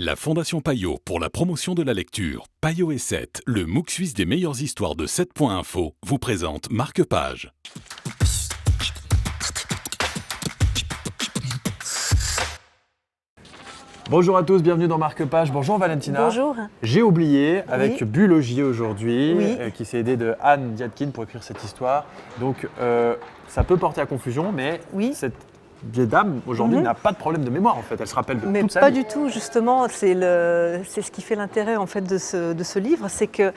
La Fondation Payot pour la promotion de la lecture, Payot et 7, le MOOC suisse des meilleures histoires de 7.info, vous présente Marque-Page. Bonjour à tous, bienvenue dans Marque-Page. Bonjour Valentina. Bonjour. J'ai oublié avec Bulogier aujourd'hui, Oui. qui s'est aidé de Anne Diatkin pour écrire cette histoire. Donc ça peut porter à confusion, mais cette vieille dame aujourd'hui n'a pas de problème de mémoire en fait. Elle se rappelle de toute sa vie. Mais pas du tout, justement. C'est ce qui fait l'intérêt en fait de ce livre, c'est que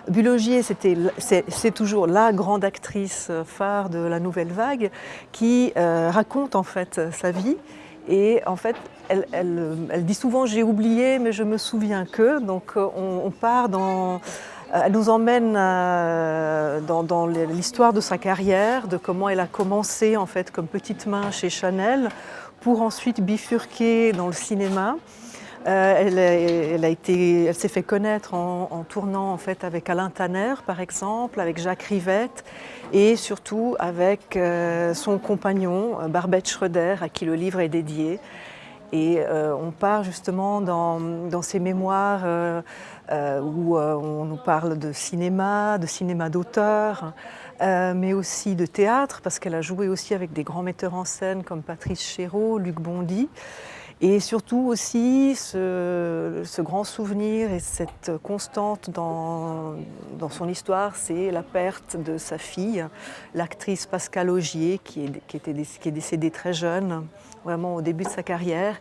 Bulogier, c'est toujours la grande actrice phare de la Nouvelle Vague qui raconte en fait sa vie. Et en fait, elle dit souvent « j'ai oublié, mais je me souviens que ». Donc on part dans... Elle nous emmène dans l'histoire de sa carrière, de comment elle a commencé en fait comme petite main chez Chanel, pour ensuite bifurquer dans le cinéma. Elle s'est fait connaître en tournant en fait avec Alain Tanner par exemple, avec Jacques Rivette et surtout avec son compagnon Barbet Schroeder à qui le livre est dédié. Et on part justement dans ses mémoires où on nous parle de cinéma d'auteur, mais aussi de théâtre, parce qu'elle a joué aussi avec des grands metteurs en scène comme Patrice Chéreau, Luc Bondy. Et surtout aussi ce grand souvenir et cette constante dans son histoire, c'est la perte de sa fille, l'actrice Pascale Augier, qui est décédée très jeune, vraiment au début de sa carrière,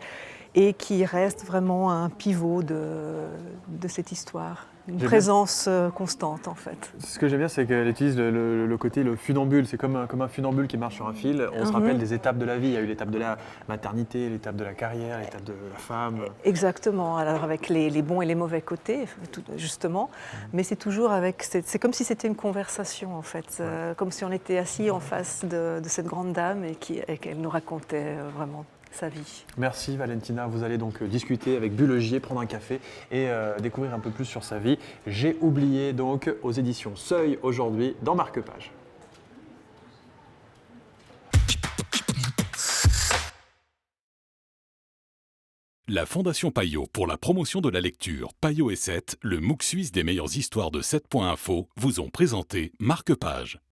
et qui reste vraiment un pivot de cette histoire. Une présence constante en fait. Ce que j'aime bien, c'est qu'elle utilise le côté le funambule. C'est comme un funambule qui marche sur un fil. On se rappelle des étapes de la vie. Il y a eu l'étape de la maternité, l'étape de la carrière, l'étape de la femme. Exactement. Alors avec les bons et les mauvais côtés, justement. Mais c'est toujours avec... C'est comme si c'était une conversation en fait. Comme si on était assis en face de cette grande dame et qu'elle nous racontait vraiment sa vie. Merci Valentina, vous allez donc discuter avec Bulogier, prendre un café et découvrir un peu plus sur sa vie. J'ai oublié donc aux éditions Seuil aujourd'hui dans Marque-Page. La Fondation Payot pour la promotion de la lecture, Payot et 7, le MOOC suisse des meilleures histoires de 7.info, vous ont présenté Marque-Page.